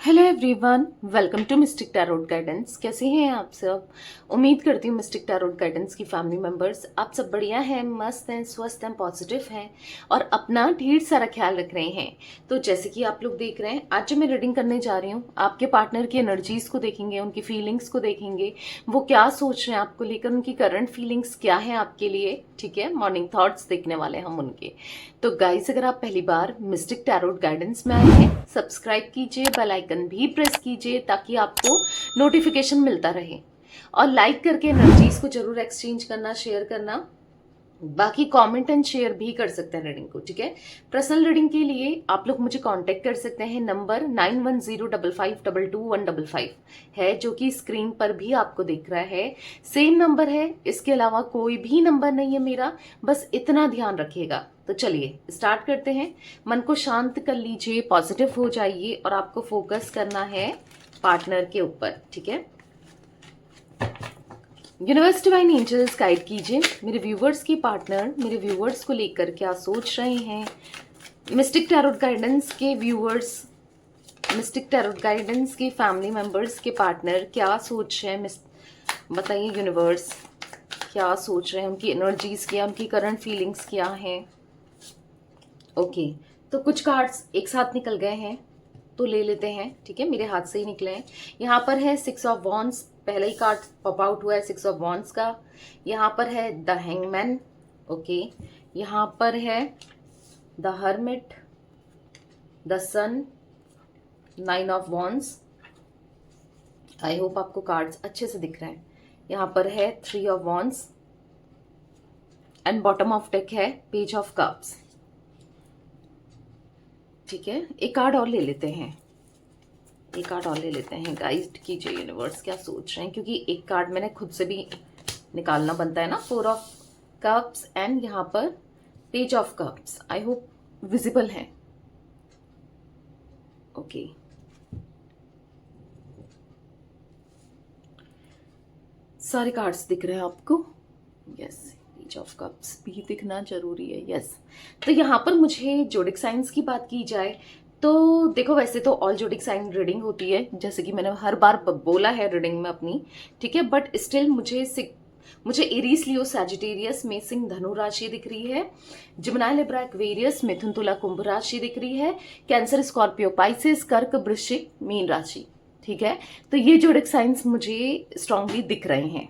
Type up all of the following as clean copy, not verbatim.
Hello everyone, welcome to Mystic Tarot Guidance. कैसे हैं आप सब? उम्मीद करती हूँ मिस्टिक टैरोट गाइडेंस की फैमिली मेंबर्स आप सब बढ़िया हैं, मस्त हैं, स्वस्थ हैं, पॉजिटिव हैं और अपना ढेर सारा ख्याल रख रहे हैं। तो जैसे कि आप लोग देख रहे हैं, आज जो मैं रीडिंग करने जा रही हूँ, आपके पार्टनर की एनर्जीज को देखेंगे, उनकी फीलिंग्स को देखेंगे, वो क्या सोच रहे हैं आपको लेकर, उनकी करंट फीलिंग्स क्या है आपके लिए। ठीक है, मॉर्निंग थॉट्स देखने वाले हम उनके। तो गाइस, अगर आप पहली बार मिस्टिक टैरोट गाइडेंस में आए हैं, सब्सक्राइब कीजिए, बेल आइकन भी प्रेस कीजिए ताकि आपको नोटिफिकेशन मिलता रहे और लाइक करके एनर्जीज को जरूर एक्सचेंज करना, शेयर करना। बाकी कमेंट एंड शेयर भी कर सकते हैं रीडिंग को। ठीक है, पर्सनल रीडिंग के लिए आप लोग मुझे कांटेक्ट कर सकते हैं। नंबर 9105522155 है, जो कि स्क्रीन पर भी आपको दिख रहा है। सेम नंबर है, इसके अलावा कोई भी नंबर नहीं है मेरा, बस इतना ध्यान रखिएगा। तो चलिए स्टार्ट करते हैं। मन को शांत कर लीजिए, पॉजिटिव हो जाइए और आपको फोकस करना है पार्टनर के ऊपर। ठीक है, यूनिवर्स डिवाइन एंजल्स गाइड कीजिए मेरे व्यूवर्स की पार्टनर मेरे व्यूवर्स को लेकर क्या सोच रहे हैं। मिस्टिक टैरोट गाइडेंस के व्यूवर्स, मिस्टिक टैरोट गाइडेंस के फैमिली मेंबर्स के पार्टनर क्या सोच रहे हैं, बताइए यूनिवर्स क्या सोच रहे हैं, उनकी एनर्जीज क्या, उनकी करंट फीलिंग्स क्या हैं। ओके, तो कुछ कार्ड्स एक साथ निकल गए हैं तो ले लेते हैं। ठीक है, मेरे हाथ से ही निकले हैं। यहाँ पर है 6 ऑफ वॉन्ड्स, पहला ही कार्ड पॉप आउट हुआ है 6 ऑफ वॉन्ड्स का। यहाँ पर है द हैंगमैन। ओके, यहाँ पर है the hermit, the sun, 9 of wands. I hope आपको कार्ड्स अच्छे से दिख रहे हैं। यहाँ पर है 3 of wands and bottom of deck है पेज ऑफ कप्स। ठीक है, एक कार्ड और ले लेते हैं, एक कार्ड और ले लेते हैं। गाइड कीजिए यूनिवर्स क्या सोच रहे हैं, क्योंकि एक कार्ड मैंने खुद से भी निकालना बनता है ना। 4 ऑफ कप्स एंड यहाँ पर page of cups. I hope visible है। ओके, सारे कार्ड्स दिख रहे हैं आपको? यस, पेज ऑफ कप्स भी दिखना जरूरी है। यस, तो यहाँ पर मुझे जोडिक साइंस की बात की जाए तो देखो, वैसे तो ऑल जोडिक साइन रीडिंग होती है, जैसे कि मैंने हर बार बोला है रीडिंग में अपनी। ठीक है, बट स्टिल मुझे एरीज, लियो, सैजिटेरियस में सिंह, धनु राशि दिख रही है। जिमिनी, लिब्रा, एक्वेरियस, मिथुन, तुला, कुंभ राशि दिख रही है। कैंसर, स्कॉर्पियो, पाइसेस, कर्क, वृश्चिक, मीन राशि। ठीक है, तो ये जोडिक साइंस मुझे स्ट्रांगली दिख रहे हैं।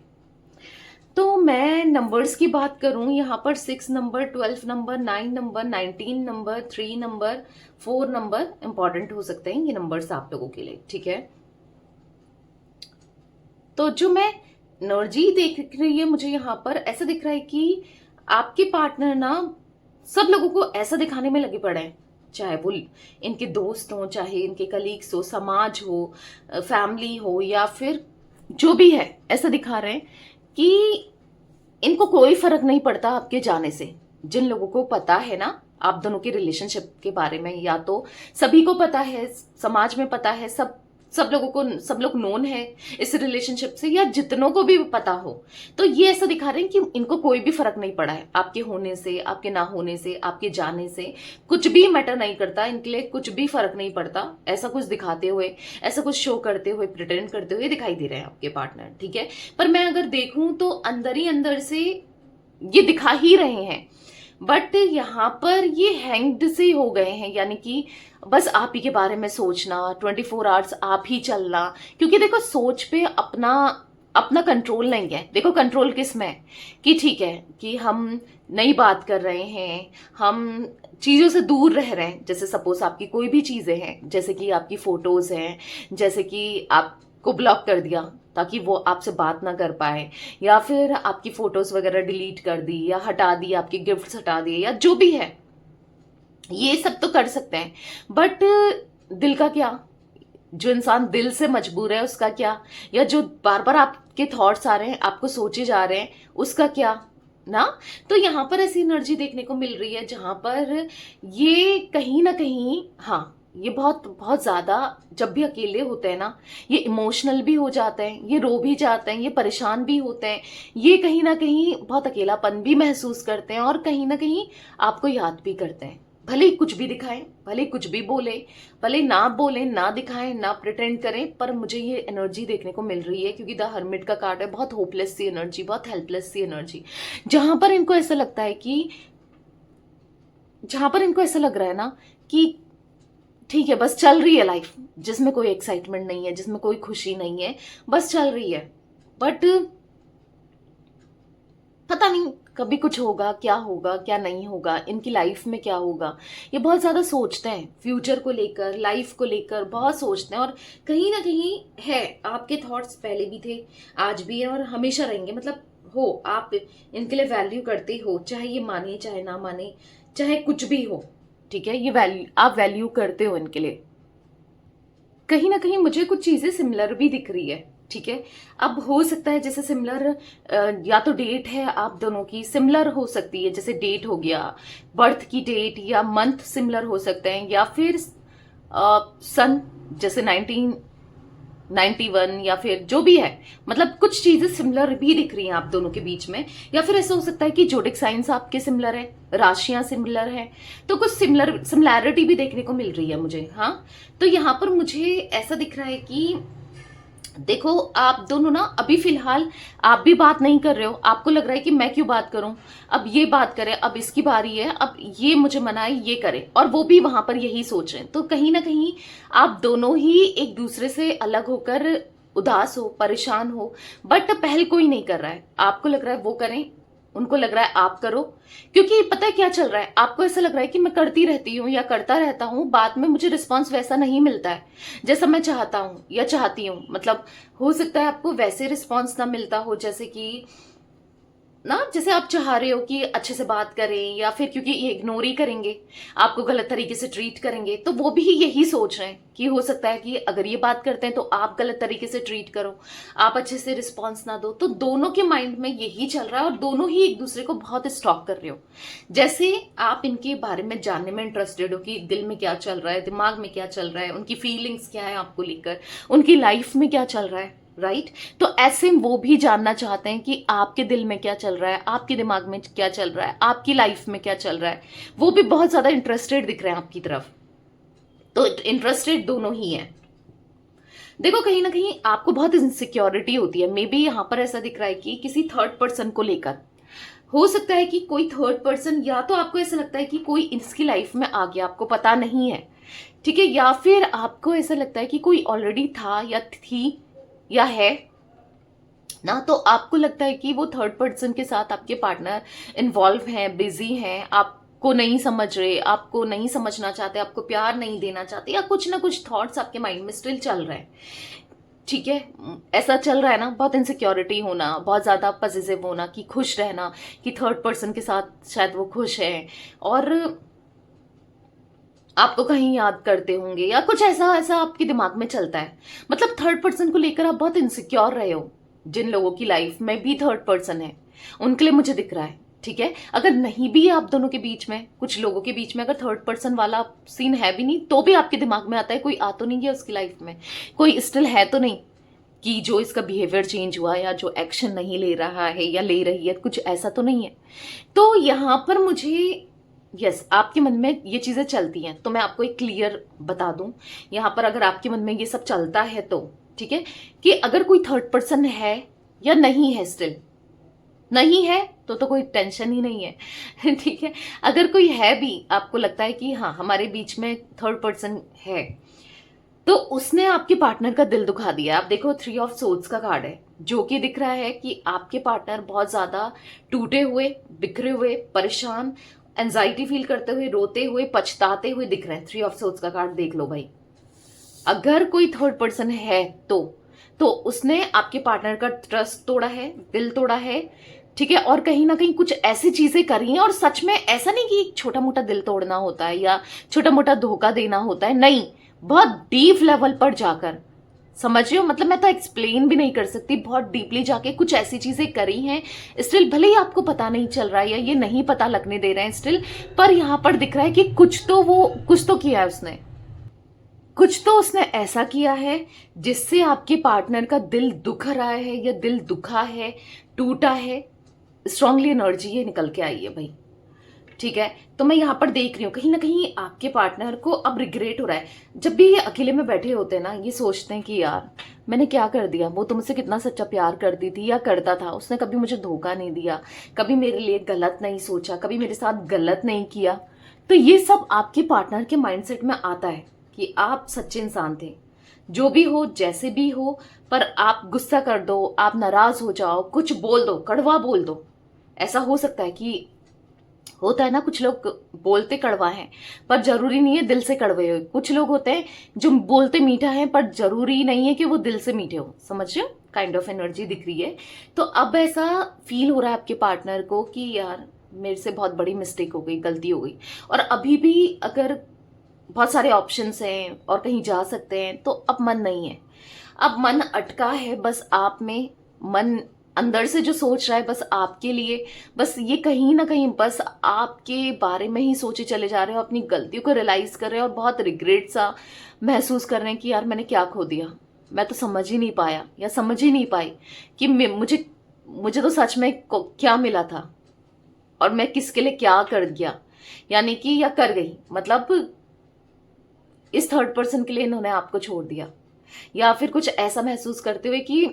तो मैं नंबर्स की बात करूं, यहाँ पर 6 number, 12 number, 9 number, 19 number, 3 number, 4 number important हो सकते हैं ये नंबर्स आप लोगों के लिए। ठीक है, तो जो मैं एनर्जी देख रही है, मुझे यहाँ पर ऐसा दिख रहा है कि आपके पार्टनर ना सब लोगों को ऐसा दिखाने में लगे पड़े हैं, चाहे वो इनके दोस्त हो, चाहे इनके कलीग्स हो, समाज हो, फैमिली हो, या फिर जो भी है, ऐसा दिखा रहे हैं कि इनको कोई फर्क नहीं पड़ता आपके जाने से। जिन लोगों को पता है ना आप दोनों के रिलेशनशिप के बारे में, या तो सभी को पता है, समाज में पता है, सब लोगों को, सब लोग नोन है इस रिलेशनशिप से, या जितनों को भी पता हो, तो ये ऐसा दिखा रहे हैं कि इनको कोई भी फर्क नहीं पड़ा है आपके होने से, आपके ना होने से, आपके जाने से। कुछ भी मैटर नहीं करता इनके लिए, कुछ भी फर्क नहीं पड़ता। ऐसा कुछ दिखाते हुए, ऐसा कुछ शो करते हुए, प्रिटेंड करते हुए दिखाई दे रहे हैं आपके पार्टनर। ठीक है, पर मैं अगर देखूं तो अंदर ही अंदर से ये दिखा ही रहे हैं, बट यहाँ पर ये हैंग्ड से हो गए हैं, यानी कि बस आप ही के बारे में सोचना, 24 आवर्स आप ही चलना। क्योंकि देखो, सोच पे अपना अपना कंट्रोल नहीं है। देखो, कंट्रोल किस में है कि ठीक है कि हम नई बात कर रहे हैं, हम चीज़ों से दूर रह रहे हैं। जैसे सपोज आपकी कोई भी चीज़ें हैं, जैसे कि आपकी फोटोज हैं, जैसे कि आपको ब्लॉक कर दिया ताकि वो आपसे बात ना कर पाए, या फिर आपकी फोटोज वगैरह डिलीट कर दी या हटा दी, आपके गिफ्ट्स हटा दिए, या जो भी है, ये सब तो कर सकते हैं। बट दिल का क्या? जो इंसान दिल से मजबूर है उसका क्या? या जो बार बार आपके थॉट्स आ रहे हैं, आपको सोचे जा रहे हैं, उसका क्या ना? तो यहाँ पर ऐसी एनर्जी देखने को मिल रही है जहां पर ये कहीं ना कहीं, हाँ, ये बहुत बहुत ज्यादा जब भी अकेले होते हैं ना, ये इमोशनल भी हो जाते हैं, ये रो भी जाते हैं, ये परेशान भी होते हैं, ये कहीं ना कहीं बहुत अकेलापन भी महसूस करते हैं और कहीं ना कहीं आपको याद भी करते हैं। भले ही कुछ भी दिखाएं, भले ही कुछ भी बोले, भले ना बोलें, ना दिखाएं, ना प्रिटेंड करें, पर मुझे ये एनर्जी देखने को मिल रही है क्योंकि द हर्मिट का कार्ड है, बहुत होपलेस सी एनर्जी, बहुत हेल्पलेस सी एनर्जी, जहां पर इनको ऐसा लगता है कि, जहां पर इनको ऐसा लग रहा है ना कि ठीक है बस चल रही है लाइफ, जिसमें कोई एक्साइटमेंट नहीं है, जिसमें कोई खुशी नहीं है, बस चल रही है, बट पता नहीं कभी कुछ होगा क्या नहीं होगा, इनकी लाइफ में क्या होगा, ये बहुत ज्यादा सोचते हैं, फ्यूचर को लेकर, लाइफ को लेकर बहुत सोचते हैं, और कहीं ना कहीं है आपके थॉट्स पहले भी थे, आज भी है और हमेशा रहेंगे, मतलब हो आप इनके लिए वैल्यू करते हो, चाहे ये माने चाहे ना माने, चाहे कुछ भी हो, ठीक है, ये वैल्यू आप वैल्यू करते हो इनके लिए। कहीं ना कहीं मुझे कुछ चीजें सिमिलर भी दिख रही है, ठीक है। अब हो सकता है जैसे सिमिलर, या तो डेट है आप दोनों की सिमिलर हो सकती है, जैसे डेट हो गया, बर्थ की डेट या मंथ सिमिलर हो सकते हैं, या फिर सन, जैसे 1991 या फिर जो भी है, मतलब कुछ चीजें सिमिलर भी दिख रही हैं आप दोनों के बीच में, या फिर ऐसा हो सकता है कि जोडिक साइंस आपके सिमिलर है, राशियां सिमिलर है, तो कुछ सिमिलैरिटी भी देखने को मिल रही है मुझे। हाँ, तो यहां पर मुझे ऐसा दिख रहा है कि देखो आप दोनों ना अभी फिलहाल आप भी बात नहीं कर रहे हो, आपको लग रहा है कि मैं क्यों बात करूं, अब ये बात करे, अब इसकी बारी है, अब ये मुझे मनाए, ये करे, और वो भी वहां पर यही सोच रहे हैं। तो कहीं ना कहीं आप दोनों ही एक दूसरे से अलग होकर उदास हो, परेशान हो, बट पहल कोई नहीं कर रहा है, आपको लग रहा है वो करें, उनको लग रहा है आप करो, क्योंकि पता है क्या चल रहा है, आपको ऐसा लग रहा है कि मैं करती रहती हूँ या करता रहता हूँ, बाद में मुझे रिस्पांस वैसा नहीं मिलता है जैसा मैं चाहता हूँ या चाहती हूँ, मतलब हो सकता है आपको वैसे रिस्पांस ना मिलता हो जैसे कि ना, जैसे आप चाह रहे हो कि अच्छे से बात करें, या फिर क्योंकि ये इग्नोर ही करेंगे, आपको गलत तरीके से ट्रीट करेंगे, तो वो भी यही सोच रहे हैं कि हो सकता है कि अगर ये बात करते हैं तो आप गलत तरीके से ट्रीट करो, आप अच्छे से रिस्पॉन्स ना दो, तो दोनों के माइंड में यही चल रहा है और दोनों ही एक दूसरे को बहुत स्टॉक कर रहे हो। जैसे आप इनके बारे में जानने में इंटरेस्टेड हो कि दिल में क्या चल रहा है, दिमाग में क्या चल रहा है, उनकी फीलिंग्स क्या है आपको लेकर, उनकी लाइफ में क्या चल रहा है, राइट। तो ऐसे वो भी जानना चाहते हैं कि आपके दिल में क्या चल रहा है, आपके दिमाग में क्या चल रहा है, आपकी लाइफ में क्या चल रहा है, वो भी बहुत ज्यादा इंटरेस्टेड दिख रहे हैं आपकी तरफ। तो इंटरेस्टेड दोनों ही हैं। देखो कहीं ना कहीं आपको बहुत इनसिक्योरिटी होती है, मे बी यहां पर ऐसा दिख रहा है कि किसी थर्ड पर्सन को लेकर, हो सकता है कि कोई थर्ड पर्सन, या तो आपको ऐसा लगता है कि कोई इसकी लाइफ में आ गया, आपको पता नहीं है, ठीक है, या फिर आपको ऐसा लगता है कि कोई ऑलरेडी था या थी या है ना, तो आपको लगता है कि वो थर्ड पर्सन के साथ आपके पार्टनर इन्वॉल्व हैं, बिजी हैं, आपको नहीं समझ रहे, आपको नहीं समझना चाहते, आपको प्यार नहीं देना चाहते, या कुछ ना कुछ थॉट्स आपके माइंड में स्टिल चल रहे हैं, ठीक है। ऐसा चल रहा है ना, बहुत इनसिक्योरिटी होना, बहुत ज्यादा पॉजिटिव होना, कि खुश रहना कि थर्ड पर्सन के साथ शायद वो खुश है, और आपको कहीं याद करते होंगे, या कुछ ऐसा ऐसा आपके दिमाग में चलता है, मतलब थर्ड पर्सन को लेकर आप बहुत इनसिक्योर रहे हो। जिन लोगों की लाइफ में भी थर्ड पर्सन है उनके लिए मुझे दिख रहा है, ठीक है। अगर नहीं भी आप दोनों के बीच में, कुछ लोगों के बीच में अगर थर्ड पर्सन वाला सीन है भी नहीं, तो भी आपके दिमाग में आता है कोई आ तो नहीं गया उसकी लाइफ में, कोई स्टिल है तो नहीं, कि जो इसका बिहेवियर चेंज हुआ, या जो एक्शन नहीं ले रहा है या ले रही है, कुछ ऐसा तो नहीं है। तो यहां पर मुझे यस आपके मन में ये चीजें चलती हैं, तो मैं आपको एक क्लियर बता दूं यहां पर, अगर आपके मन में ये सब चलता है तो ठीक है, कि अगर कोई थर्ड पर्सन है या नहीं है, स्टिल नहीं है तो कोई टेंशन ही नहीं है ठीक है। अगर कोई है भी, आपको लगता है कि हाँ हमारे बीच में थर्ड पर्सन है, तो उसने आपके पार्टनर का दिल दुखा दिया। आप देखो 3 ऑफ सोर्ड्स का कार्ड है, जो कि दिख रहा है कि आपके पार्टनर बहुत ज्यादा टूटे हुए, बिखरे हुए, परेशान, एंजाइटी फील करते हुए, रोते हुए, पछताते हुए दिख रहे हैं। 3 ऑफ सोर्ड्स का कार्ड देख लो भाई। अगर कोई थर्ड पर्सन है तो उसने आपके पार्टनर का ट्रस्ट तोड़ा है, दिल तोड़ा है, ठीक है, और कहीं ना कहीं कुछ ऐसी चीजें करी हैं, और सच में ऐसा नहीं कि छोटा मोटा दिल तोड़ना होता है या छोटा मोटा धोखा देना होता है, नहीं, बहुत डीप लेवल पर जाकर, समझ रहे हो, मतलब मैं तो एक्सप्लेन भी नहीं कर सकती, बहुत डीपली जाके कुछ ऐसी चीजें करी हैं, स्टिल भले ही आपको पता नहीं चल रहा है या ये नहीं पता लगने दे रहे हैं स्टिल, पर यहां पर दिख रहा है कि कुछ तो किया है उसने, कुछ तो उसने ऐसा किया है जिससे आपके पार्टनर का दिल दुख रहा है, या दिल दुखा है, टूटा है। स्ट्रांगली एनर्जी ये निकल के आई है भाई। ठीक है। तो मैं यहाँ पर देख रही हूँ कहीं ना कहीं आपके पार्टनर को अब रिग्रेट हो रहा है। जब भी ये अकेले में बैठे होते हैं ना, ये सोचते हैं कि यार मैंने क्या कर दिया, वो तो मुझसे कितना सच्चा प्यार करती थी या करता था, उसने कभी मुझे धोखा नहीं दिया, कभी मेरे लिए गलत नहीं सोचा, कभी मेरे साथ गलत नहीं किया। तो ये सब आपके पार्टनर के माइंडसेट में आता है कि आप सच्चे इंसान थे, जो भी हो जैसे भी हो, पर आप गुस्सा कर दो, आप नाराज हो जाओ, कुछ बोल दो, कड़वा बोल दो। ऐसा हो सकता है कि होता है ना, कुछ लोग बोलते कड़वा हैं पर जरूरी नहीं है दिल से कड़वे हो। कुछ लोग होते हैं जो बोलते मीठा है पर जरूरी नहीं है कि वो दिल से मीठे हो। समझ रहे हो, काइंड ऑफ एनर्जी दिख रही है। तो अब ऐसा फील हो रहा है आपके पार्टनर को कि यार मेरे से बहुत बड़ी मिस्टेक हो गई, गलती हो गई, और अभी भी अगर बहुत सारे ऑप्शंस हैं और कहीं जा सकते हैं तो अब मन नहीं है, अब मन अटका है बस आप में। मन अंदर से जो सोच रहा है बस आपके लिए, बस ये कहीं ना कहीं बस आपके बारे में ही सोचे चले जा रहे हो, अपनी गलतियों को रियलाइज कर रहे हैं और बहुत रिग्रेट सा महसूस कर रहे हैं कि यार मैंने क्या खो दिया, मैं तो समझ ही नहीं पाया या समझ ही नहीं पाई कि मुझे मुझे तो सच में क्या मिला था और मैं किसके लिए क्या कर गया, यानी कि या कर गई, मतलब इस थर्ड पर्सन के लिए इन्होंने आपको छोड़ दिया। या फिर कुछ ऐसा महसूस करते हुए कि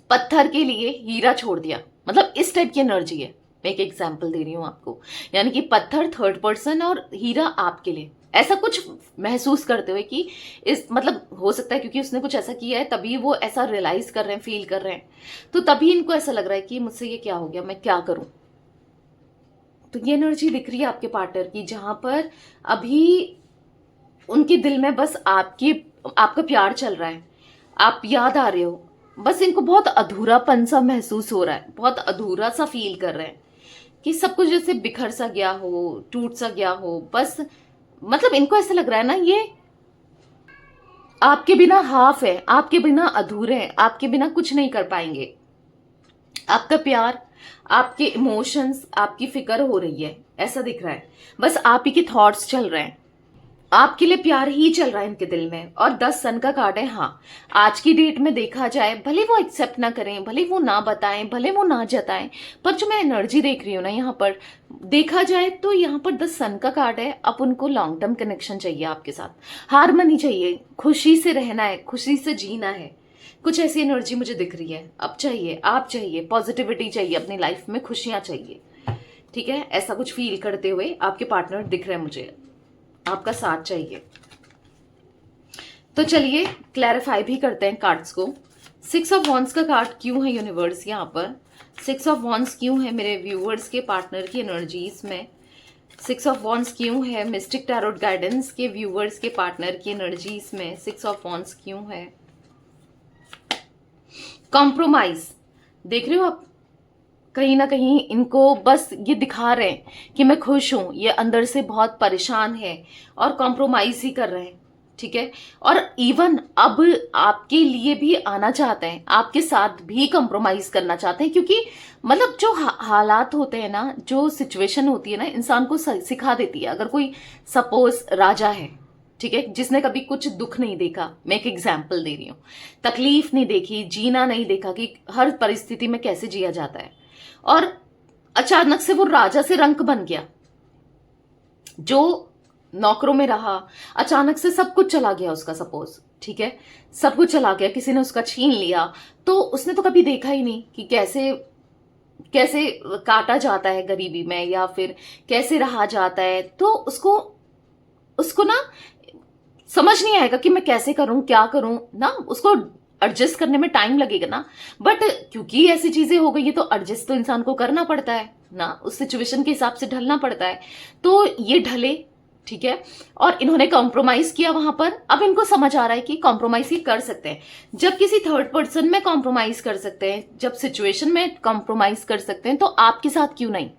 पत्थर के लिए हीरा छोड़ दिया, मतलब इस टाइप की एनर्जी है। मैं एक एग्जांपल दे रही हूं आपको, यानी कि पत्थर थर्ड पर्सन और हीरा आपके लिए, ऐसा कुछ महसूस करते हुए कि इस मतलब हो सकता है क्योंकि उसने कुछ ऐसा किया है तभी वो ऐसा रियलाइज कर रहे हैं, फील कर रहे हैं, तो तभी इनको ऐसा लग रहा है कि मुझसे ये क्या हो गया, मैं क्या करूं। तो ये एनर्जी दिख रही है आपके पार्टनर की, जहां पर अभी उनके दिल में बस आपका प्यार चल रहा है, आप याद आ रहे हो, बस इनको बहुत अधूरापन सा महसूस हो रहा है, बहुत अधूरा सा फील कर रहे हैं कि सब कुछ जैसे बिखर सा गया हो, टूट सा गया हो। बस मतलब इनको ऐसा लग रहा है ना, ये आपके बिना हाफ है, आपके बिना अधूरे हैं, आपके बिना कुछ नहीं कर पाएंगे। आपका प्यार, आपके इमोशंस, आपकी फिक्र हो रही है, ऐसा दिख रहा है। बस आप ही के थॉट्स चल रहे हैं, आपके लिए प्यार ही चल रहा है इनके दिल में। और 10 सन का कार्ड है। हाँ, आज की डेट में देखा जाए, भले वो एक्सेप्ट ना करें, भले वो ना बताएं, भले वो ना जताएं, पर जो मैं एनर्जी देख रही हूँ ना यहाँ पर, देखा जाए तो यहाँ पर 10 सन का कार्ड है। अब उनको लॉन्ग टर्म कनेक्शन चाहिए आपके साथ, हारमनी चाहिए, खुशी से रहना है, खुशी से जीना है, कुछ ऐसी एनर्जी मुझे दिख रही है। अब चाहिए, आप चाहिए, पॉजिटिविटी चाहिए अपनी लाइफ में, खुशियां चाहिए, ठीक है। ऐसा कुछ फील करते हुए आपके पार्टनर दिख रहे हैं मुझे, आपका साथ चाहिए। तो चलिए क्लैरिफाई भी करते हैं कार्ड्स को। 6 ऑफ वॉन्ड्स का कार्ड क्यों है यूनिवर्स यहाँ पर? 6 ऑफ वॉन्ड्स क्यों है मेरे व्यूअर्स के पार्टनर की एनर्जीज में? 6 ऑफ वॉन्ड्स क्यों है मिस्टिक टैरोट गाइडेंस के व्यूअर्स के पार्टनर की एनर्जीज में? 6 ऑफ वॉन्ड्स क्यों है? कॉम्प्रोमाइज देख रहे हो आप, कहीं ना कहीं इनको बस ये दिखा रहे हैं कि मैं खुश हूं, ये अंदर से बहुत परेशान है और कॉम्प्रोमाइज ही कर रहे हैं, ठीक है। और इवन अब आपके लिए भी आना चाहते हैं, आपके साथ भी कॉम्प्रोमाइज करना चाहते हैं, क्योंकि मतलब जो हालात होते हैं ना, जो सिचुएशन होती है ना, इंसान को सिखा देती है। अगर कोई सपोज राजा है, ठीक है, जिसने कभी कुछ दुख नहीं देखा, मैं एक एग्जाम्पल दे रही हूँ, तकलीफ नहीं देखी, जीना नहीं देखा कि हर परिस्थिति में कैसे जिया जाता है, और अचानक से वो राजा से रंक बन गया, जो नौकरों में रहा, अचानक से सब कुछ चला गया उसका, सपोज, ठीक है, सब कुछ चला गया, किसी ने उसका छीन लिया, तो उसने तो कभी देखा ही नहीं कि कैसे कैसे काटा जाता है गरीबी में, या फिर कैसे रहा जाता है। तो उसको उसको ना समझ नहीं आएगा कि मैं कैसे करूं, क्या करूं ना, उसको एडजस्ट करने में टाइम लगेगा ना। बट क्योंकि ऐसी चीजें हो गई है तो एडजस्ट तो इंसान को करना पड़ता है ना, उस सिचुएशन के हिसाब से ढलना पड़ता है। तो ये ढले, ठीक है, और इन्होंने कॉम्प्रोमाइज किया वहां पर। अब इनको समझ आ रहा है कि कॉम्प्रोमाइज ही कर सकते हैं, जब किसी थर्ड पर्सन में कॉम्प्रोमाइज कर सकते हैं, जब सिचुएशन में कॉम्प्रोमाइज कर सकते हैं, तो आपके साथ क्यों नहीं।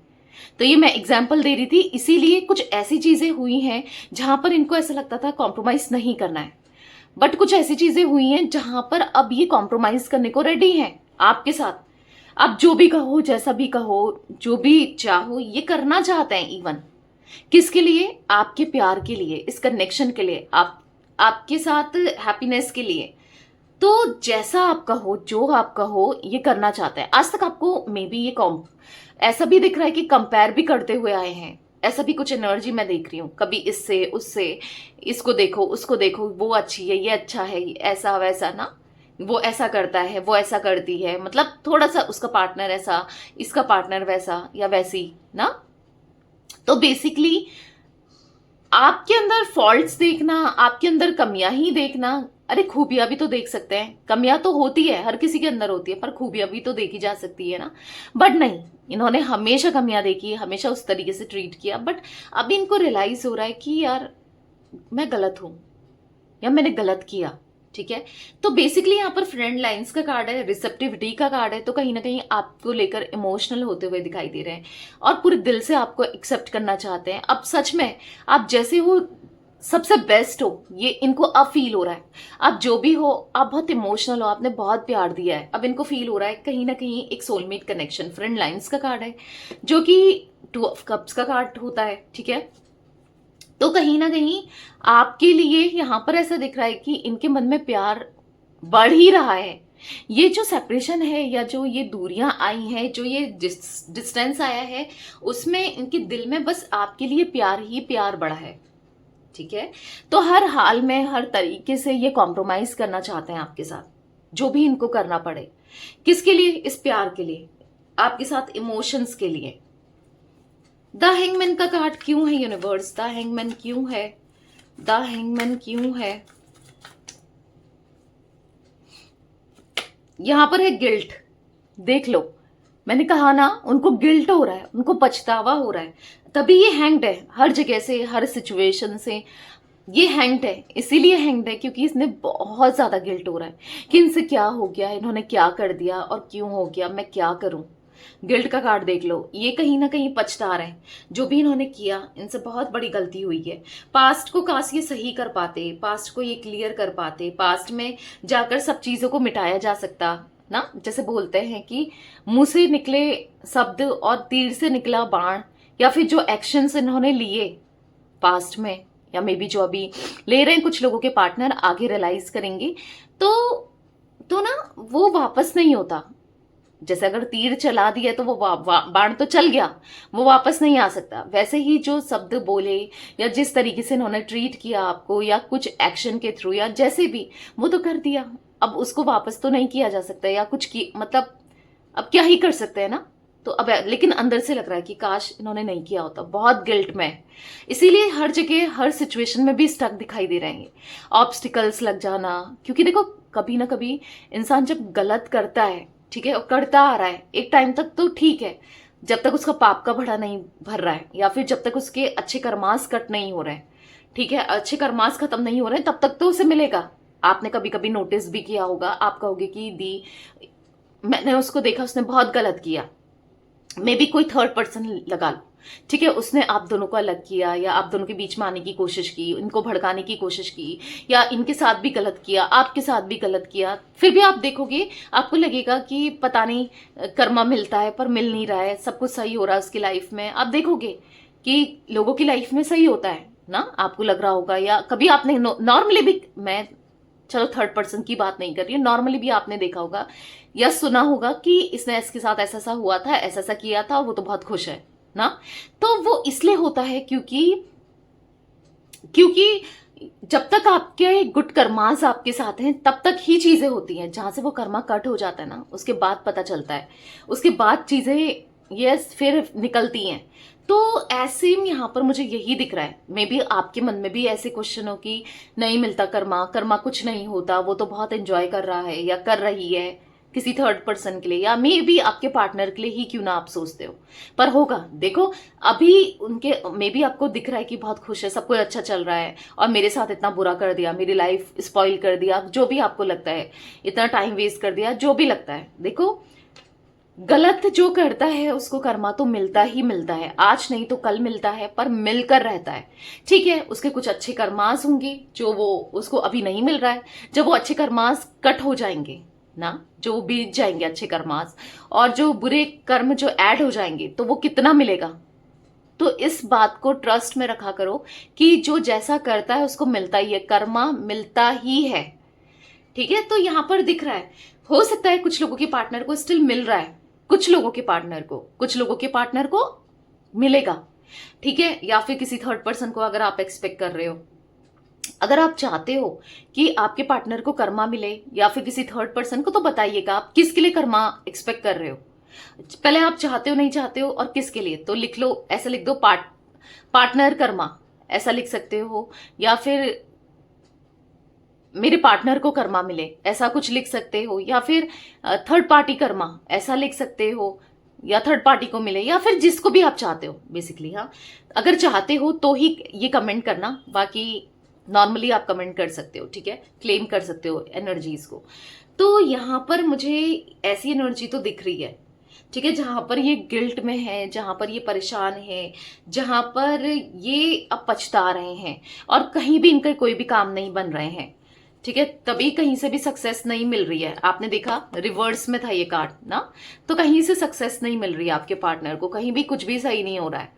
तो ये मैं एग्जाम्पल दे रही थी, इसीलिए कुछ ऐसी चीजें हुई हैं जहां पर इनको ऐसा लगता था कॉम्प्रोमाइज नहीं करना है, बट कुछ ऐसी चीजें हुई हैं जहां पर अब ये कॉम्प्रोमाइज करने को रेडी हैं आपके साथ। अब जो भी कहो, जैसा भी कहो, जो भी चाहो, ये करना चाहते हैं। इवन किसके लिए? आपके प्यार के लिए, इस कनेक्शन के लिए, आपके साथ हैप्पीनेस के लिए। तो जैसा आप कहो, जो आप कहो, ये करना चाहते हैं। आज तक आपको मे बी ये ऐसा भी दिख रहा है कि कंपेयर भी करते हुए आए हैं, ऐसा भी कुछ एनर्जी मैं देख रही हूँ, कभी इससे उससे, इसको देखो उसको देखो, वो अच्छी है, ये अच्छा है, ऐसा वैसा ना, वो ऐसा करता है, वो ऐसा करती है, मतलब थोड़ा सा उसका पार्टनर ऐसा, इसका पार्टनर वैसा या वैसी ना। तो बेसिकली आपके अंदर फॉल्ट्स देखना, आपके अंदर कमियां ही देखना, अरे खूबियां भी तो देख सकते हैं। कमियां तो होती है, हर किसी के अंदर होती है, पर खूबियां भी तो देखी जा सकती है ना। बट नहीं, इन्होंने हमेशा कमियां देखी, हमेशा उस तरीके से ट्रीट किया। बट अब इनको रियलाइज हो रहा है कि यार मैं गलत हूं या मैंने गलत किया। ठीक है, तो बेसिकली यहाँ पर फ्रेंड लाइंस का कार्ड है, रिसेप्टिविटी का कार्ड है, तो कहीं ना कहीं आपको लेकर इमोशनल होते हुए दिखाई दे रहे हैं और पूरे दिल से आपको एक्सेप्ट करना चाहते हैं। अब सच में आप जैसे हो, सबसे बेस्ट हो, ये इनको अब फील हो रहा है। आप जो भी हो, आप बहुत इमोशनल हो, आपने बहुत प्यार दिया है, अब इनको फील हो रहा है कहीं ना कहीं एक सोलमेट कनेक्शन। फ्रेंड लाइंस का कार्ड है जो कि 2 ऑफ कप्स का कार्ड होता है। ठीक है, तो कहीं ना कहीं आपके लिए यहां पर ऐसा दिख रहा है कि इनके मन में प्यार बढ़ ही रहा है। ये जो सेपरेशन है या जो ये दूरियां आई हैं, जो ये डिस्टेंस आया है, उसमें इनके दिल में बस आपके लिए प्यार ही प्यार बढ़ा है। ठीक है, तो हर हाल में हर तरीके से ये कॉम्प्रोमाइज करना चाहते हैं आपके साथ, जो भी इनको करना पड़े। किसके लिए? इस प्यार के लिए, आपके साथ इमोशंस के लिए। द हैंगमैन का कार्ड क्यों है यूनिवर्स? द हैंगमैन क्यों है? द हैंगमैन क्यों है? यहां पर है गिल्ट। देख लो, मैंने कहा ना, उनको गिल्ट हो रहा है, उनको पछतावा हो रहा है, तभी ये हैंग्ड है। हर जगह से, हर सिचुएशन से ये हैंग्ड है। इसीलिए हैंग्ड है क्योंकि इसने बहुत ज्यादा गिल्ट हो रहा है कि इनसे क्या हो गया, इन्होंने क्या कर दिया और क्यों हो गया, मैं क्या करूं। गिल्ट का कार्ड देख लो, ये कहीं ना कहीं पछता रहे हैं। जो भी इन्होंने किया, इनसे बहुत बड़ी गलती हुई है। पास्ट को काश ये सही कर पाते, पास्ट को ये क्लियर कर पाते, पास्ट में जाकर सब चीजों को मिटाया जा सकता ना। जैसे बोलते हैं कि मुंह से निकले शब्द और तीर से निकला बाण, या फिर जो एक्शंस इन्होंने लिए पास्ट में, या मे बी जो अभी ले रहे हैं कुछ लोगों के पार्टनर, आगे रियलाइज करेंगे तो ना वो वापस नहीं होता। जैसे अगर तीर चला दिया तो वो बाण तो चल गया, वो वापस नहीं आ सकता। वैसे ही जो शब्द बोले या जिस तरीके से इन्होंने ट्रीट किया आपको, या कुछ एक्शन के थ्रू या जैसे भी, वो तो कर दिया, अब उसको वापस तो नहीं किया जा सकता, या कुछ की मतलब अब क्या ही कर सकते हैं ना। तो अब लेकिन अंदर से लग रहा है कि काश इन्होंने नहीं किया होता, बहुत गिल्ट में। इसीलिए हर जगह हर सिचुएशन में भी स्टक दिखाई दे रहे हैं, ऑब्स्टिकल्स लग जाना। क्योंकि देखो, कभी ना कभी इंसान जब गलत करता है, ठीक है, और करता आ रहा है एक टाइम तक, तो ठीक है, जब तक उसका पाप का भड़ा नहीं भर रहा है, या फिर जब तक उसके अच्छे कर्मास कट नहीं हो रहे हैं, ठीक है, अच्छे कर्मास खत्म नहीं हो रहे हैं, तब तक तो उसे मिलेगा। आपने कभी कभी नोटिस भी किया होगा, आप कहोगे कि दी मैंने उसको देखा, उसने बहुत गलत किया, मे बी कोई थर्ड पर्सन लगा लो, ठीक है, उसने आप दोनों को अलग किया, या आप दोनों के बीच में आने की कोशिश की, इनको भड़काने की कोशिश की, या इनके साथ भी गलत किया, आपके साथ भी गलत किया, फिर भी आप देखोगे, आपको लगेगा कि पता नहीं कर्मा मिलता है, पर मिल नहीं रहा है, सब कुछ सही हो रहा है उसकी लाइफ में। आप देखोगे कि लोगों की लाइफ में सही होता है ना, आपको लग रहा होगा, या कभी आपने नॉर्मली भी, मैं चलो थर्ड पर्सन की बात नहीं कर रही हूँ, नॉर्मली भी आपने देखा होगा या सुना होगा कि इसने इसके साथ ऐसा ऐसा हुआ था, ऐसा ऐसा किया था, और वो तो बहुत खुश है ना। तो वो इसलिए होता है क्योंकि क्योंकि जब तक आपके गुड कर्मास आपके साथ हैं, तब तक ही चीजें होती हैं। जहां से वो कर्मा कट हो जाता है ना, उसके बाद पता चलता है, उसके बाद चीजें यस फिर निकलती हैं। तो ऐसे में यहाँ पर मुझे यही दिख रहा है। मे बी आपके मन में भी ऐसे क्वेश्चन हो कि नहीं मिलता कर्मा, कर्मा कुछ नहीं होता, वो तो बहुत एंजॉय कर रहा है या कर रही है किसी थर्ड पर्सन के लिए, या मे बी आपके पार्टनर के लिए ही क्यों ना आप सोचते हो, पर होगा। देखो, अभी उनके मे बी आपको दिख रहा है कि बहुत खुश है, सब कुछ अच्छा चल रहा है, और मेरे साथ इतना बुरा कर दिया, मेरी लाइफ स्पॉइल कर दिया, जो भी आपको लगता है, इतना टाइम वेस्ट कर दिया, जो भी लगता है। देखो, गलत जो करता है उसको कर्मा तो मिलता ही मिलता है, आज नहीं तो कल मिलता है, पर मिलकर रहता है। ठीक है, उसके कुछ अच्छे कर्मास होंगे जो वो उसको अभी नहीं मिल रहा है। जब वो अच्छे कर्मास कट हो जाएंगे ना, जो बीत जाएंगे अच्छे कर्मास, और जो बुरे कर्म जो ऐड हो जाएंगे, तो वो कितना मिलेगा। तो इस बात को ट्रस्ट में रखा करो कि जो जैसा करता है उसको मिलता ही है, कर्मा मिलता ही है। ठीक है, तो यहां पर दिख रहा है, हो सकता है कुछ लोगों के पार्टनर को स्टिल मिल रहा है, कुछ लोगों के पार्टनर को मिलेगा, ठीक है, या फिर किसी थर्ड पर्सन को अगर आप एक्सपेक्ट कर रहे हो। अगर आप चाहते हो कि आपके पार्टनर को कर्मा मिले या फिर किसी थर्ड पर्सन को, तो बताइएगा आप किसके लिए कर्मा एक्सपेक्ट कर रहे हो। पहले आप चाहते हो, नहीं चाहते हो, और किसके लिए, तो लिख लो, ऐसा लिख दो, पार्टनर कर्मा, ऐसा लिख सकते हो, या फिर मेरे पार्टनर को कर्मा मिले, ऐसा कुछ लिख सकते हो, या फिर थर्ड पार्टी कर्मा, ऐसा लिख सकते हो, या थर्ड पार्टी को मिले, या फिर जिसको भी आप चाहते हो बेसिकली। हाँ, अगर चाहते हो तो ही ये कमेंट करना, बाकी नॉर्मली आप कमेंट कर सकते हो, ठीक है, क्लेम कर सकते हो एनर्जीज को। तो यहाँ पर मुझे ऐसी एनर्जी तो दिख रही है, ठीक है, जहां पर ये गिल्ट में है, जहां पर ये परेशान है, जहां पर ये अब पछता रहे हैं और कहीं भी इनका कोई भी काम नहीं बन रहे हैं, ठीक है, कभी कहीं से भी सक्सेस नहीं मिल रही है। आपने देखा रिवर्स में था ये कार्ड ना, तो कहीं से सक्सेस नहीं मिल रही है आपके पार्टनर को, कहीं भी कुछ भी सही नहीं हो रहा है,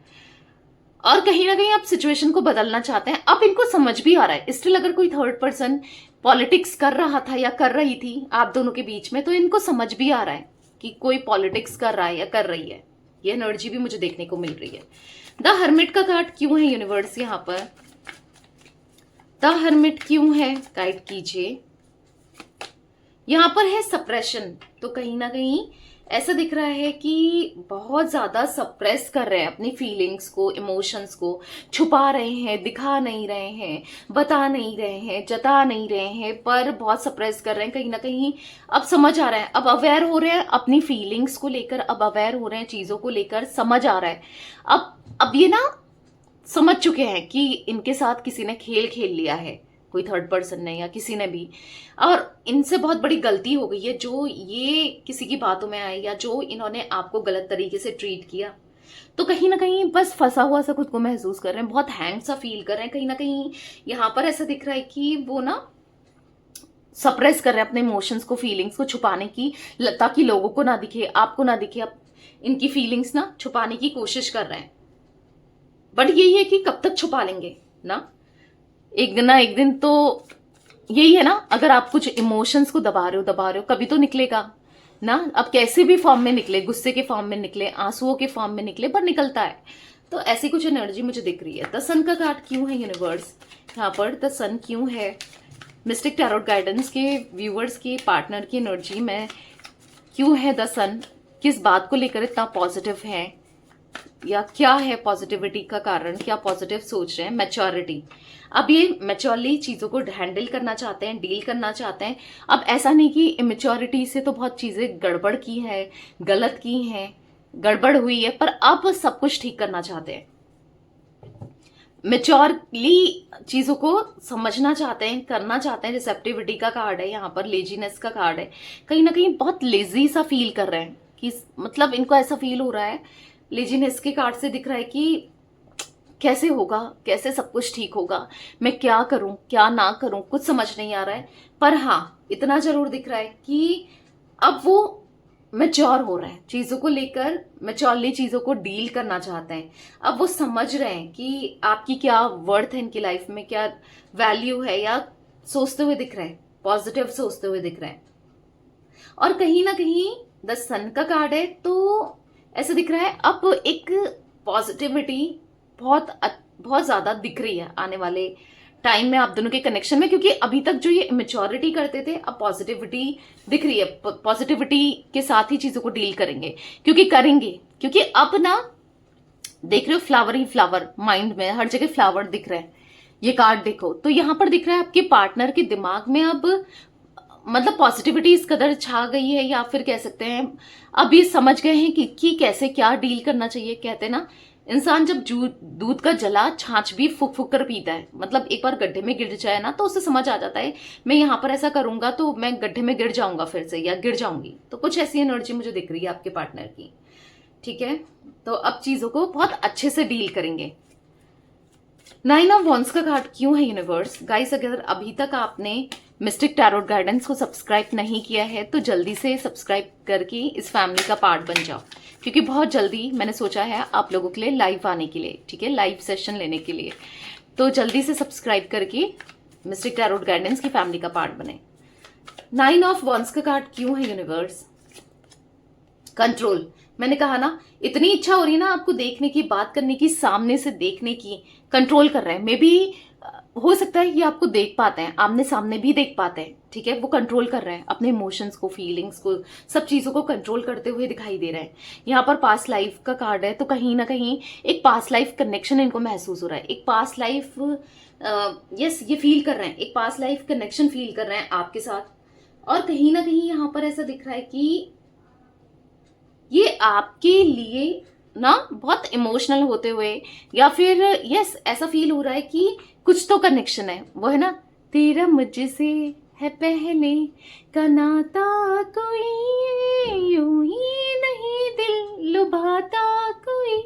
और कहीं ना कहीं आप सिचुएशन को बदलना चाहते हैं। अब इनको समझ भी आ रहा है, स्टिल अगर कोई थर्ड पर्सन पॉलिटिक्स कर रहा था या कर रही थी आप दोनों के बीच में, तो इनको समझ भी आ रहा है कि कोई पॉलिटिक्स कर रहा है या कर रही है। ये एनर्जी भी मुझे देखने को मिल रही है। द हर्मिट का कार्ड क्यों है यूनिवर्स यहाँ पर, द हर्मिट क्यों है, गाइड कीजिए। यहां पर है सप्रेशन, तो कहीं ना कहीं ऐसा दिख रहा है कि बहुत ज्यादा सप्रेस कर रहे हैं अपनी फीलिंग्स को, इमोशंस को, छुपा रहे हैं, दिखा नहीं रहे हैं, बता नहीं रहे हैं, जता नहीं रहे हैं, पर बहुत सप्रेस कर रहे हैं कहीं ना कहीं। अब समझ आ रहा है, अब अवेयर हो रहे हैं अपनी फीलिंग्स को लेकर, अब अवेयर हो रहे हैं चीजों को लेकर, समझ आ रहा है। अब ये ना समझ चुके हैं कि इनके साथ किसी ने खेल खेल लिया है, कोई थर्ड पर्सन ने या किसी ने भी, और इनसे बहुत बड़ी गलती हो गई है जो ये किसी की बातों में आए या जो इन्होंने आपको गलत तरीके से ट्रीट किया। तो कहीं ना कहीं बस फंसा हुआ सा खुद को महसूस कर रहे हैं, बहुत हैंग सा फील कर रहे हैं कहीं ना कहीं। यहाँ पर ऐसा दिख रहा है कि वो ना सप्रेस कर रहे हैं अपने इमोशंस को, फीलिंग्स को छुपाने की, ताकि लोगों को ना दिखे, आपको ना दिखे, अब इनकी फीलिंग्स ना छुपाने की कोशिश कर रहे हैं। बट यही है कि कब तक छुपा लेंगे ना, एक दिन तो यही है ना, अगर आप कुछ इमोशंस को दबा रहे हो कभी तो निकलेगा ना। अब कैसे भी फॉर्म में निकले, गुस्से के फॉर्म में निकले, आंसुओं के फॉर्म में निकले, पर निकलता है। तो ऐसी कुछ एनर्जी मुझे दिख रही है। द सन का कार्ड क्यों है यूनिवर्स यहाँ पर, द सन क्यों है मिस्टिक टैरोट गाइडेंस के व्यूअर्स की, पार्टनर की एनर्जी में क्यों है द सन, किस बात को लेकर इतना पॉजिटिव है, या क्या है पॉजिटिविटी का कारण, क्या पॉजिटिव सोच रहे हैं। मैच्योरिटी, अब ये मैच्योरली चीजों को हैंडल करना चाहते हैं, डील करना चाहते हैं। अब ऐसा नहीं कि इमेच्योरिटी से तो बहुत चीजें गड़बड़ की है, गलत की हैं, गड़बड़ हुई है, पर अब सब कुछ ठीक करना चाहते हैं। मेच्योरली चीजों को समझना चाहते हैं, करना चाहते हैं। रिसेप्टिविटी का कार्ड है यहाँ पर, लेजीनेस का कार्ड है, कहीं ना कहीं बहुत लेजी सा फील कर रहे हैं कि मतलब इनको ऐसा फील हो रहा है, लेजीनेस के कार्ड से दिख रहा है कि कैसे होगा, कैसे सब कुछ ठीक होगा, मैं क्या करूं क्या ना करूं, कुछ समझ नहीं आ रहा है। पर हाँ, इतना जरूर दिख रहा है कि अब वो मैच्योर हो रहे हैं, चीजों को लेकर मैच्योरली चीजों को डील करना चाहते हैं। अब वो समझ रहे हैं कि आपकी क्या वर्थ है इनकी लाइफ में, क्या वैल्यू है, या सोचते हुए दिख रहे हैं, पॉजिटिव सोचते हुए दिख रहे हैं। और कहीं ना कहीं द सन का कार्ड है, तो ऐसा दिख रहा है अब एक पॉजिटिविटी बहुत ज्यादा दिख रही है आने वाले टाइम में आप दोनों के कनेक्शन में, क्योंकि अभी तक जो ये इमेच्योरिटी करते थे, अब पॉजिटिविटी दिख रही है। पॉजिटिविटी के साथ ही चीजों को डील करेंगे, क्योंकि अब ना देख रहे हो फ्लावर ही फ्लावर, माइंड में हर जगह फ्लावर दिख रहे हैं। ये कार्ड देखो तो यहाँ पर दिख रहा है आपके पार्टनर के दिमाग में अब मतलब पॉजिटिविटी इस कदर छा गई है, या फिर कह सकते हैं अब ये समझ गए हैं कि कैसे क्या डील करना चाहिए। कहते हैं ना, इंसान जब दूध का जला छाछ भी फूक फूक कर पीता है, मतलब एक बार गड्ढे में गिर जाए ना तो उसे समझ आ जाता है मैं यहाँ पर ऐसा करूंगा तो मैं गड्ढे में गिर जाऊंगा फिर से, या गिर जाऊंगी। तो कुछ ऐसी एनर्जी मुझे दिख रही है आपके पार्टनर की, ठीक है। तो अब चीजों को बहुत अच्छे से डील करेंगे। 9 ऑफ वॉन्ड्स का कार्ड क्यों है यूनिवर्स। गाइस, अगर अभी तक आपने मिस्टिक टैरोट गाइडेंस को सब्सक्राइब नहीं किया है तो जल्दी से सब्सक्राइब करके इस फैमिली का पार्ट बन जाओ, क्योंकि बहुत जल्दी मैंने सोचा है आप लोगों के लिए लाइव आने के लिए, ठीक है, लाइव सेशन लेने के लिए। तो जल्दी से सब्सक्राइब करके मिस्टिक टैरोट गाइडेंस की फैमिली का पार्ट बने। 9 ऑफ वॉन्ड्स का कार्ड क्यों है यूनिवर्स। कंट्रोल, मैंने कहा ना, इतनी इच्छा हो रही है ना आपको देखने की, बात करने की, सामने से देखने की, कंट्रोल कर रहे हैं। मे बी हो सकता है कि आपको देख पाते हैं, आमने सामने भी देख पाते हैं, ठीक है, वो कंट्रोल कर रहे हैं अपने इमोशंस को, फीलिंग्स को, सब चीजों को कंट्रोल करते हुए दिखाई दे रहे हैं। यहाँ पर पास्ट लाइफ का कार्ड है, तो कहीं ना कहीं एक पास्ट लाइफ कनेक्शन इनको महसूस हो रहा है, एक पास्ट लाइफ, यस, ये फील कर रहे हैं, एक पास्ट लाइफ कनेक्शन फील कर रहे हैं आपके साथ। और कहीं ना कहीं यहाँ पर ऐसा दिख रहा है कि ये आपके लिए ना बहुत इमोशनल होते हुए, या फिर यस, ऐसा फील हो रहा है कि कुछ तो कनेक्शन है। वो है ना, तेरा मुझसे है पहले का नाता, कोई यूं ही नहीं दिल लुभाता कोई।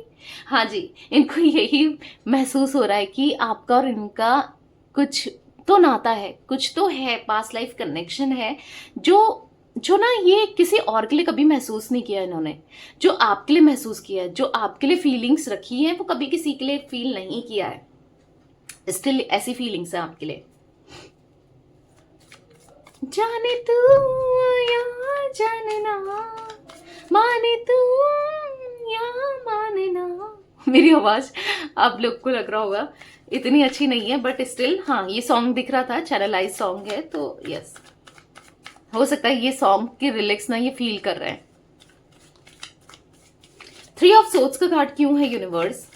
हाँ जी, इनको यही महसूस हो रहा है कि आपका और इनका कुछ तो नाता है, कुछ तो है, पास्ट लाइफ कनेक्शन है, जो ना ये किसी और के लिए कभी महसूस नहीं किया इन्होंने, जो आपके लिए महसूस किया है, जो आपके लिए फीलिंग्स रखी है, वो कभी किसी के लिए फील नहीं किया है। स्टिल ऐसी फीलिंग्स है आपके लिए। जाने तू या जानना, माने तू या मानना। मेरी आवाज आप लोग को लग रहा होगा इतनी अच्छी नहीं है, बट स्टिल हाँ, ये सॉन्ग दिख रहा था, चैनलाइज सॉन्ग है, तो यस, हो सकता है ये सॉन्ग के रिलिक्स ना ये फील कर रहे हैं। 3 ऑफ सोर्ड्स का कार्ड क्यों है यूनिवर्स?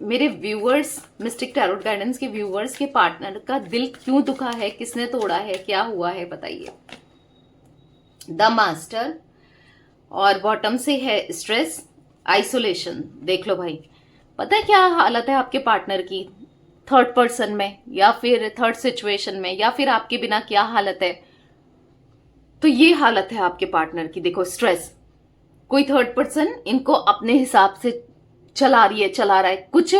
मेरे व्यूअर्स, मिस्टिक टैरोट गाइडेंस के व्यूअर्स के पार्टनर का दिल क्यों दुखा है, किसने तोड़ा है, क्या हुआ है, बताइए। द मास्टर, और बॉटम से है स्ट्रेस, आइसोलेशन। देख लो भाई, पता है क्या हालत है आपके पार्टनर की, थर्ड पर्सन में या फिर थर्ड सिचुएशन में, या फिर आपके बिना क्या हालत है। तो ये हालत है आपके पार्टनर की, देखो, स्ट्रेस, कोई थर्ड पर्सन इनको अपने हिसाब से चला रहा है, कुछ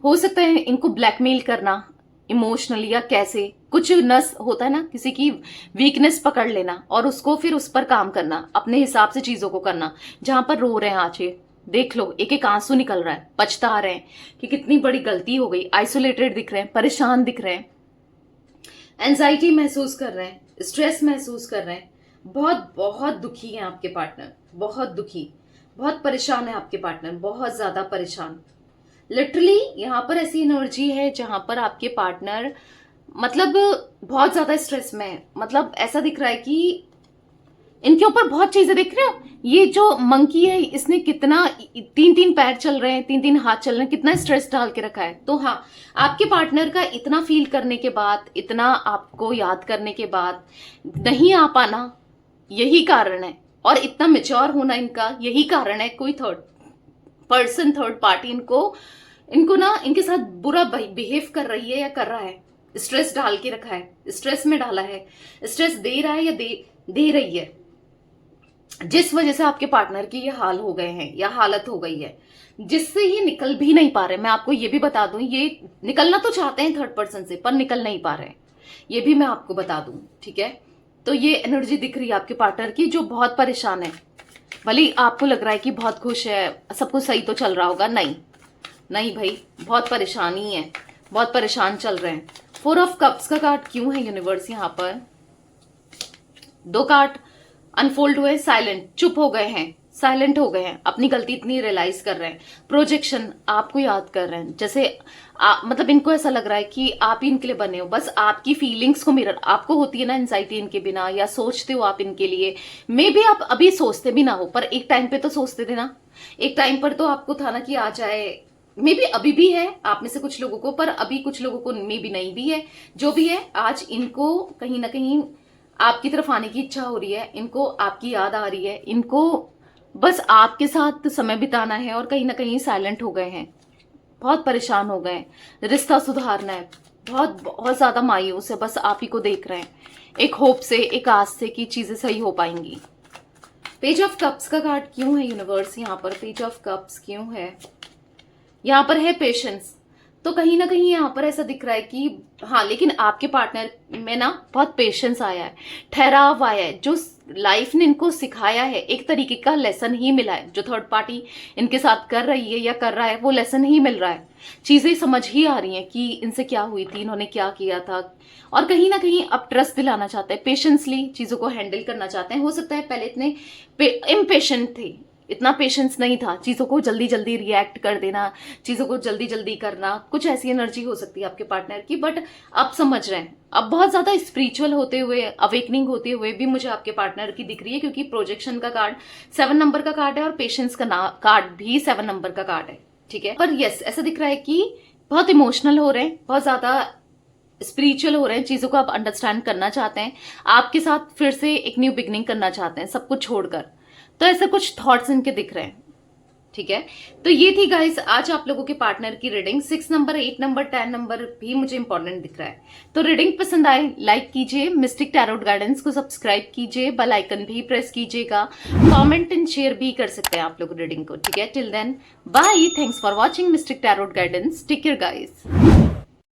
हो सकता है इनको ब्लैकमेल करना इमोशनली, या कैसे, कुछ नस होता है ना, किसी की वीकनेस पकड़ लेना और उसको फिर उस पर काम करना, अपने हिसाब से चीजों को करना। जहां पर रो रहे हैं आंचे, देख लो, एक एक आंसू निकल रहा है, पछता रहे हैं कि कितनी बड़ी गलती हो गई, आइसोलेटेड दिख रहे हैं, परेशान दिख रहे हैं, एंजाइटी महसूस कर रहे हैं, स्ट्रेस महसूस कर रहे हैं, बहुत बहुत दुखी है आपके पार्टनर, बहुत दुखी, बहुत परेशान है आपके पार्टनर, बहुत ज्यादा परेशान। लिटरली यहाँ पर ऐसी एनर्जी है जहां पर आपके पार्टनर मतलब बहुत ज्यादा स्ट्रेस में है। मतलब ऐसा दिख रहा है कि इनके ऊपर बहुत चीजें, देख रहे हो, ये जो मंकी है इसने कितना 3-3 पैर चल रहे हैं, 3-3 हाथ चल रहे हैं, कितना स्ट्रेस डाल के रखा है। तो हाँ, आपके पार्टनर का इतना फील करने के बाद, इतना आपको याद करने के बाद नहीं आ पाना, यही कारण है, और इतना मेच्योर होना इनका यही कारण है। कोई थर्ड पर्सन, थर्ड पार्टी इनको ना इनके साथ बुरा बिहेव कर रही है या कर रहा है, स्ट्रेस डाल के रखा है, स्ट्रेस में डाला है, स्ट्रेस दे रहा है या दे रही है, जिस वजह से आपके पार्टनर की ये हाल हो गए हैं या हालत हो गई है, जिससे ये निकल भी नहीं पा रहे। मैं आपको ये भी बता दूं, ये निकलना तो चाहते हैं थर्ड पर्सन से, पर निकल नहीं पा रहे, ये भी मैं आपको बता दूं, ठीक है। तो ये एनर्जी दिख रही है आपके पार्टनर की, जो बहुत परेशान है। भले ही आपको लग रहा है कि बहुत खुश है, सब कुछ सही तो चल रहा होगा, नहीं नहीं भाई, बहुत परेशानी है, बहुत परेशान चल रहे हैं। 4 ऑफ कप्स का कार्ड क्यों है यूनिवर्स यहाँ पर? 2 कार्ड अनफोल्ड हुए, साइलेंट, चुप हो गए हैं, साइलेंट हो गए हैं, अपनी गलती इतनी रियलाइज कर रहे हैं, प्रोजेक्शन, आपको याद कर रहे हैं, जैसे मतलब इनको ऐसा लग रहा है कि आप ही इनके लिए बने हो, बस आपकी फीलिंग्स को मिरर, आपको होती है ना एंजाइटी इनके बिना, या सोचते हो आप इनके लिए, मे बी आप अभी सोचते भी ना हो, पर एक टाइम पे तो सोचते थे ना, एक टाइम पर तो आपको था ना कि आ जाए, मे बी अभी भी है आप में से कुछ लोगों को, पर अभी कुछ लोगों को मे बी नहीं भी है। जो भी है, आज इनको कहीं ना कहीं आपकी तरफ आने की इच्छा हो रही है, इनको आपकी याद आ रही है, इनको बस आपके साथ समय बिताना है, और कहीं ना कहीं साइलेंट हो गए हैं, बहुत परेशान हो गए, रिश्ता सुधारना है, बहुत बहुत ज्यादा मायूस है, बस आप ही को देख रहे हैं, एक होप से, एक आस से कि चीजें सही हो पाएंगी। पेज ऑफ कप्स का कार्ड क्यों है यूनिवर्स यहाँ पर? पेज ऑफ कप्स क्यों है यहाँ पर? है पेशेंस। तो कहीं ना कहीं यहाँ पर ऐसा दिख रहा है कि हाँ, लेकिन आपके पार्टनर में ना बहुत पेशेंस आया है, ठहराव आया है, जो लाइफ ने इनको सिखाया है, एक तरीके का लेसन ही मिला है। जो थर्ड पार्टी इनके साथ कर रही है या कर रहा है, वो लेसन ही मिल रहा है। चीजें समझ ही आ रही हैं कि इनसे क्या हुई थी, इन्होंने क्या किया था, और कहीं ना कहीं अब ट्रस्ट दिलाना चाहते हैं, पेशेंसली चीजों को हैंडल करना चाहते हैं। हो सकता है पहले इतने इम्पेशेंट थे, इतना पेशेंस नहीं था, चीजों को जल्दी जल्दी रिएक्ट कर देना, चीजों को जल्दी जल्दी करना, कुछ ऐसी एनर्जी हो सकती है आपके पार्टनर की। बट अब समझ रहे हैं, अब बहुत ज्यादा स्पिरिचुअल होते हुए, अवेकनिंग होते हुए भी मुझे आपके पार्टनर की दिख रही है, क्योंकि प्रोजेक्शन का कार्ड 7 नंबर का कार्ड है और पेशेंस का कार्ड भी 7 नंबर का कार्ड है, ठीक है। पर यस, ऐसा दिख रहा है कि बहुत इमोशनल हो रहे हैं, बहुत ज्यादा स्पिरिचुअल हो रहे हैं, चीजों को आप अंडरस्टैंड करना चाहते हैं, आपके साथ फिर से एक न्यू बिगनिंग करना चाहते हैं, सब कुछ छोड़कर। तो ऐसे कुछ थॉट्स इनके दिख रहे हैं, ठीक है। तो ये थी गाइस आज आप लोगों के पार्टनर की रीडिंग। 6 नंबर, 8 नंबर, 10 नंबर भी मुझे इंपॉर्टेंट दिख रहा है। तो रीडिंग पसंद आए लाइक कीजिए, मिस्टिक टैरोट गाइडेंस को सब्सक्राइब कीजिए, बेल आइकन भी प्रेस कीजिएगा, कमेंट एंड शेयर भी कर सकते हैं आप लोग रीडिंग को, ठीक है। Till then bye, thanks for watching Mystic Tarot Guidance, take care guys.